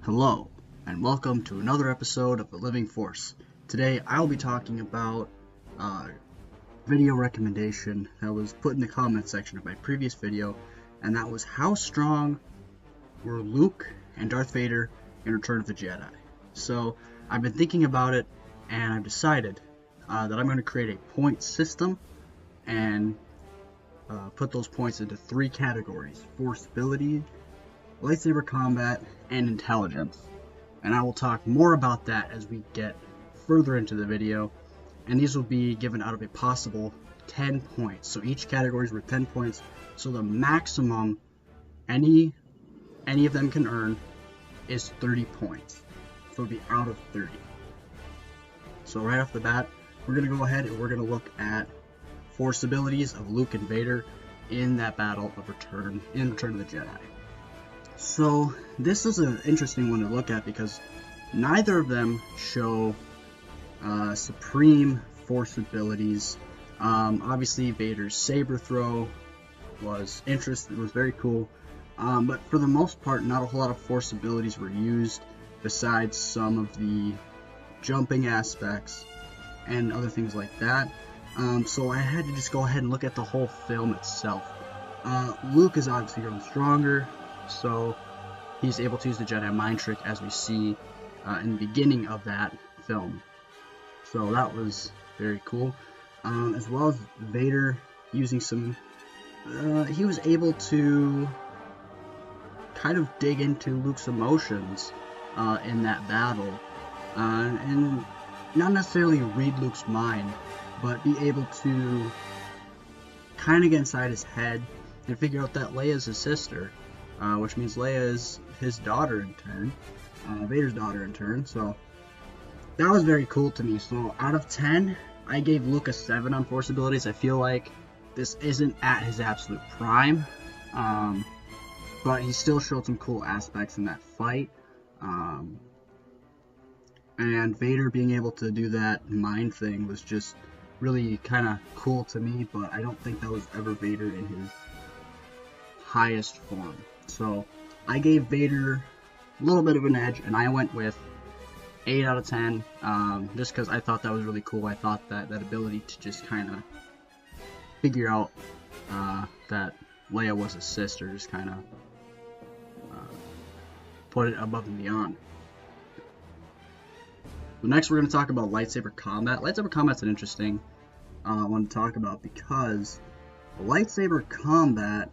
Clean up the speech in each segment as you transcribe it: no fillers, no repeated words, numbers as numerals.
Hello, and welcome to another episode of The Living Force. Today, I'll be talking about a video recommendation that was put in the comment section of my previous video, and that was how strong were Luke and Darth Vader in Return of the Jedi. So, I've been thinking about it, and I've decided that I'm going to create a point system and put those points into three categories: force ability, lightsaber combat, and intelligence. And I will talk more about that as we get further into the video, and these will be given out of a possible 10 points. So each category is worth 10 points, so the maximum any of them can earn is 30 points. So it'll be out of 30. So right off the bat, we're going to go ahead and we're going to look at force abilities of Luke and Vader in that battle of Return of the Jedi. So this is an interesting one to look at because neither of them show supreme force abilities. Obviously Vader's saber throw was very cool, but for the most part not a whole lot of force abilities were used besides some of the jumping aspects and other things like that. So I had to just go ahead and look at the whole film itself. Luke is obviously growing stronger, so he's able to use the Jedi mind trick as we see in the beginning of that film. So that was very cool. As well as Vader using some, he was able to kind of dig into Luke's emotions in that battle, and not necessarily read Luke's mind, but be able to kind of get inside his head and figure out that Leia's his sister, which means Leia is his daughter in turn, Vader's daughter in turn. So that was very cool to me. So out of 10, I gave Luke a 7 on force abilities. I feel like this isn't at his absolute prime, but he still showed some cool aspects in that fight. And Vader being able to do that mind thing was just really kind of cool to me, but I don't think that was ever Vader in his highest form. So I gave Vader a little bit of an edge, and I went with 8 out of 10, just because I thought that was really cool. I thought that ability to just kind of figure out that Leia was his sister just kind of put it above and beyond. So next we're going to talk about lightsaber combat. Lightsaber combat's an interesting one to talk about because lightsaber combat,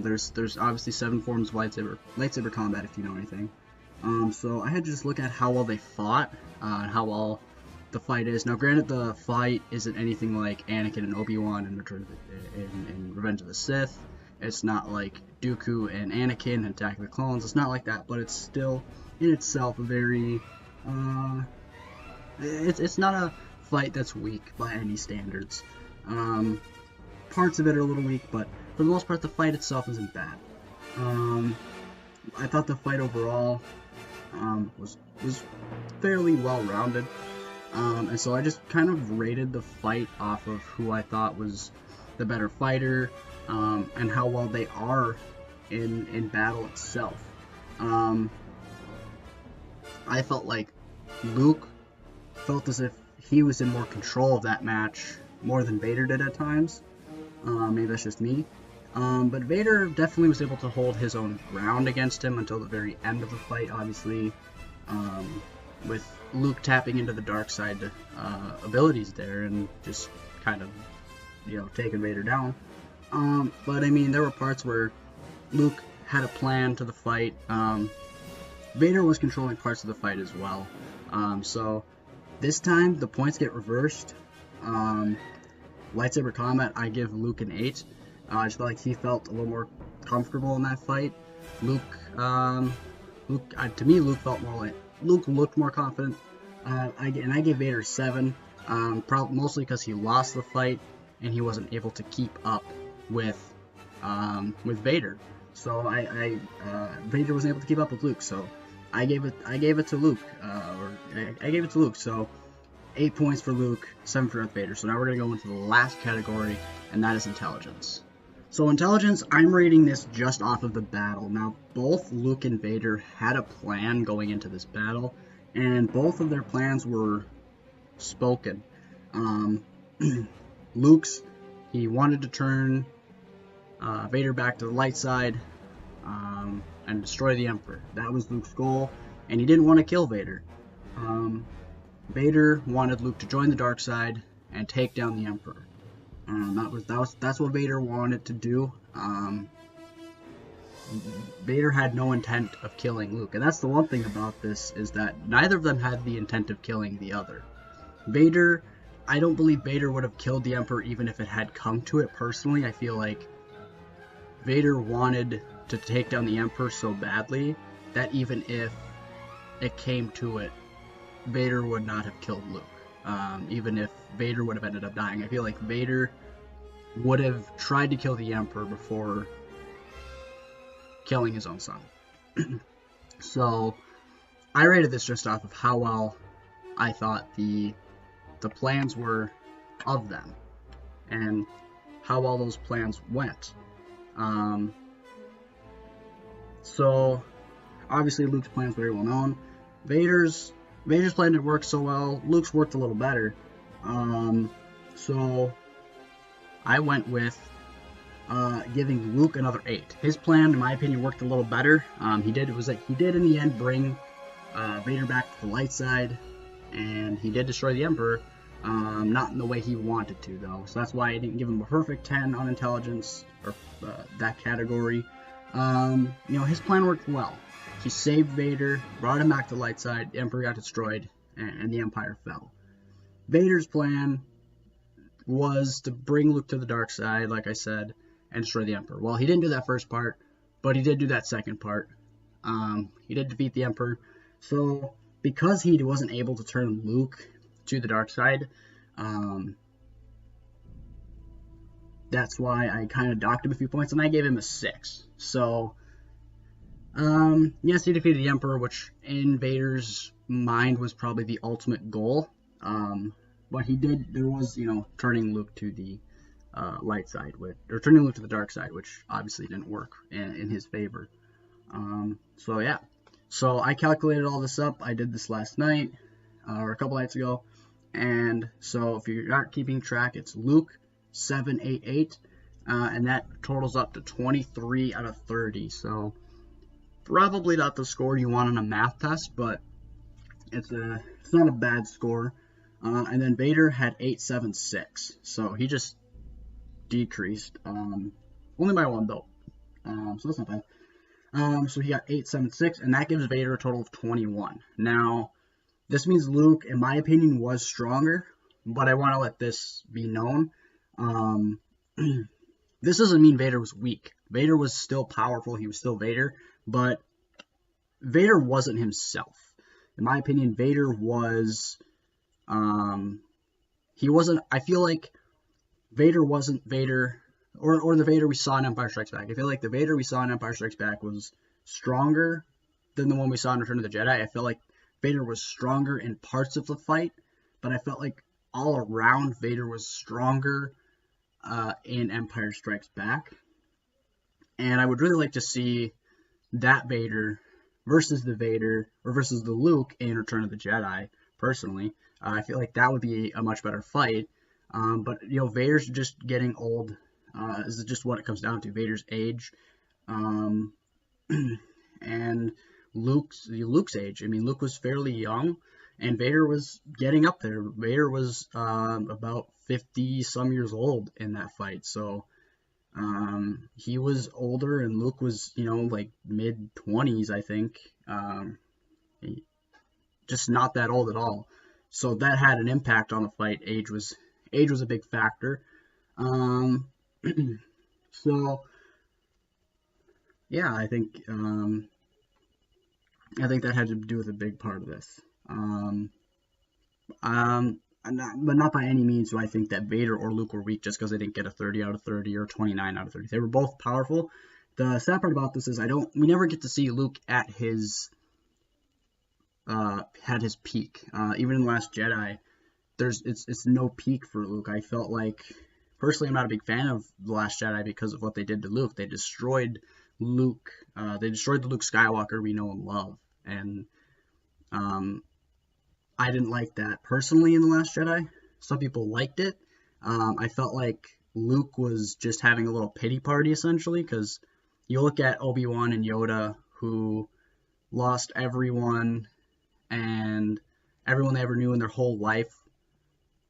there's obviously 7 forms of lightsaber combat if you know anything. So I had to just look at how well they fought, and how well the fight is. Now granted, the fight isn't anything like Anakin and Obi-Wan in Revenge of the Sith. It's not like Dooku and Anakin in Attack of the Clones. It's not like that, but it's still in itself a very it's not a fight that's weak by any standards. Parts of it are a little weak, but for the most part the fight itself isn't bad. I thought the fight overall was fairly well rounded, and so I just kind of rated the fight off of who I thought was the better fighter, and how well they are in battle itself. I felt like Luke felt as if he was in more control of that match more than Vader did at times. Maybe that's just me. But Vader definitely was able to hold his own ground against him until the very end of the fight, obviously, with Luke tapping into the dark side abilities there and just kind of, taking Vader down. But I mean, there were parts where Luke had a plan to the fight. Vader was controlling parts of the fight as well. So this time the points get reversed. Lightsaber combat, I give Luke an 8. I just felt like he felt a little more comfortable in that fight. Luke looked more confident. I gave Vader 7, mostly because he lost the fight and he wasn't able to keep up with Vader. So Vader wasn't able to keep up with Luke. So I gave it to Luke. I gave it to Luke. So 8 points for Luke, 7 for Darth Vader. So now we're gonna go into the last category, and that is intelligence. So intelligence, I'm rating this just off of the battle. Now, both Luke and Vader had a plan going into this battle, and both of their plans were spoken. Um, Luke's, he wanted to turn Vader back to the light side and destroy the Emperor. That was Luke's goal, and he didn't want to kill Vader. Vader wanted Luke to join the dark side and take down the Emperor. That's what Vader wanted to do. Vader had no intent of killing Luke, and that's the one thing about this, is that neither of them had the intent of killing the other. Vader, I don't believe Vader would have killed the Emperor even if it had come to it. Personally, I feel like Vader wanted to take down the Emperor so badly that even if it came to it, Vader would not have killed Luke. Even if Vader would have ended up dying, I feel like Vader would have tried to kill the Emperor before killing his own son. So I rated this just off of how well I thought the plans were of them and how well those plans went. So obviously Luke's plan is very well known. Vader's plan didn't work so well. Luke's worked a little better. So I went with giving Luke another 8. His plan, in my opinion, worked a little better. He did in the end bring Vader back to the light side, and he did destroy the Emperor. Not in the way he wanted to, though. So that's why I didn't give him a perfect 10 on intelligence or that category. His plan worked well. He saved Vader, brought him back to the light side, the Emperor got destroyed, and the Empire fell. Vader's plan was to bring Luke to the dark side, like I said, and destroy the Emperor. Well, he didn't do that first part, but he did do that second part. He did defeat the Emperor. So, because he wasn't able to turn Luke to the dark side, that's why I kind of docked him a few points, and I gave him a 6. So, yes, he defeated the Emperor, which in Vader's mind was probably the ultimate goal. But there was, turning Luke to the light side, or turning Luke to the dark side, which obviously didn't work in his favor. So yeah. So I calculated all this up. I did this last night, or a couple nights ago. And so if you're not keeping track, it's Luke 788, and that totals up to 23 out of 30. So probably not the score you want on a math test, but it's not a bad score. And then Vader had 876, so he just decreased, only by 1 though, so that's not bad. So he got 876, and that gives Vader a total of 21. Now, this means Luke, in my opinion, was stronger, but I want to let this be known. This doesn't mean Vader was weak. Vader was still powerful, he was still Vader, but Vader wasn't himself. In my opinion, Vader was... I feel like Vader wasn't Vader, or the Vader we saw in Empire Strikes Back. I feel like the Vader we saw in Empire Strikes Back was stronger than the one we saw in Return of the Jedi. I feel like Vader was stronger in parts of the fight, but I felt like all around Vader was stronger in Empire Strikes Back. And I would really like to see that Vader versus the Luke in Return of the Jedi, personally. I feel like that would be a much better fight. But, Vader's just getting old. This is just what it comes down to. Vader's age. And Luke's age. I mean, Luke was fairly young, and Vader was getting up there. Vader was about 50-some years old in that fight. So, he was older, and Luke was, like mid-20s, I think. Just not that old at all. So that had an impact on the fight. Age was a big factor. So yeah, I think that had to do with a big part of this. But not by any means do I think that Vader or Luke were weak just because they didn't get a 30 out of 30 or 29 out of 30. They were both powerful. The sad part about this is we never get to see Luke at his peak. Even in The Last Jedi, it's no peak for Luke. I felt like Personally, I'm not a big fan of The Last Jedi because of what they did to Luke. They destroyed Luke. They destroyed the Luke Skywalker we know and love. And I didn't like that personally in The Last Jedi. Some people liked it. I felt like Luke was just having a little pity party, essentially, because you look at Obi-Wan and Yoda, who lost everyone, and everyone they ever knew in their whole life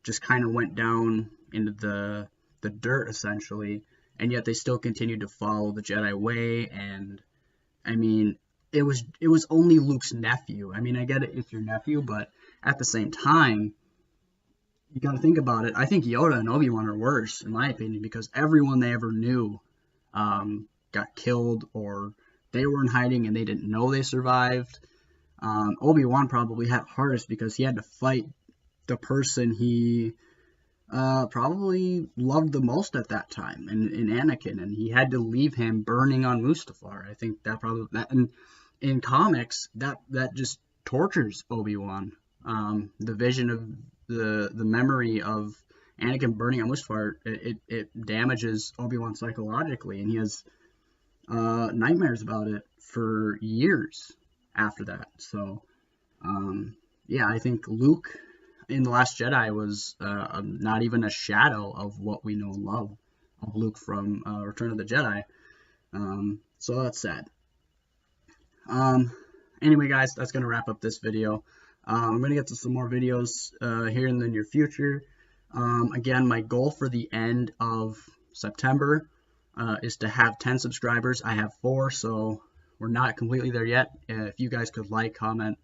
just kind of went down into the dirt, essentially, and yet they still continued to follow the Jedi way. And I mean, it was only Luke's nephew. I mean, I get it, it's your nephew, but at the same time, you got to think about it. I think Yoda and Obi-Wan are worse, in my opinion, because everyone they ever knew got killed, or they were in hiding and they didn't know they survived. Obi-Wan probably had it hardest because he had to fight the person he probably loved the most at that time, in Anakin, and he had to leave him burning on Mustafar. I think that and in comics that just tortures Obi-Wan. The vision of the memory of Anakin burning on Mustafar, it damages Obi-Wan psychologically, and he has nightmares about it for years after that. So yeah, I think Luke in The Last Jedi was not even a shadow of what we know and love of Luke from Return of the Jedi. So that's sad. Anyway, guys, that's going to wrap up this video. I'm going to get to some more videos here in the near future. Again, my goal for the end of September is to have 10 subscribers. I have 4, so we're not completely there yet. If you guys could like, comment,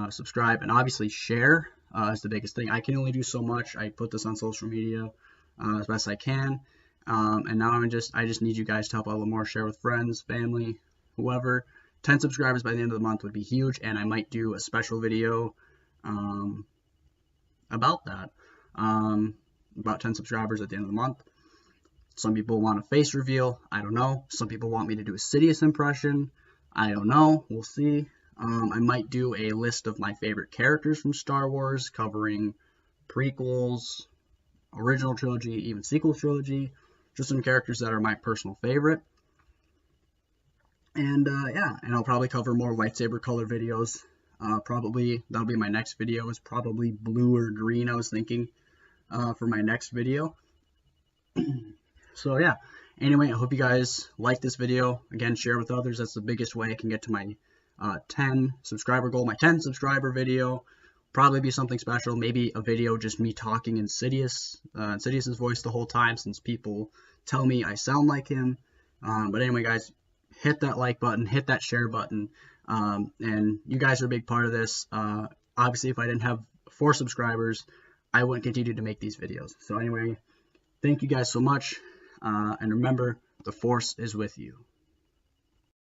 subscribe, and obviously share is the biggest thing. I can only do so much. I put this on social media as best I can, and now I just need you guys to help out a little more. Share with friends, family, whoever. 10 subscribers by the end of the month would be huge, and I might do a special video about that. About 10 subscribers at the end of the month. Some people want a face reveal. I don't know. Some people want me to do a Sidious impression. I don't know. We'll see. I might do a list of my favorite characters from Star Wars, covering prequels, original trilogy, even sequel trilogy. Just some characters that are my personal favorite. And yeah, and I'll probably cover more lightsaber color videos. Probably that'll be my next video. Is probably blue or green, I was thinking, for my next video. So yeah, anyway, I hope you guys like this video. Again, share with others. That's the biggest way I can get to my 10 subscriber goal. My 10 subscriber video probably be something special. Maybe a video just me talking in Sidious's voice the whole time, since people tell me I sound like him. But anyway, guys, hit that like button, hit that share button, and you guys are a big part of this. Obviously, if I didn't have 4 subscribers, I wouldn't continue to make these videos. So anyway, thank you guys so much, and remember, the Force is with you.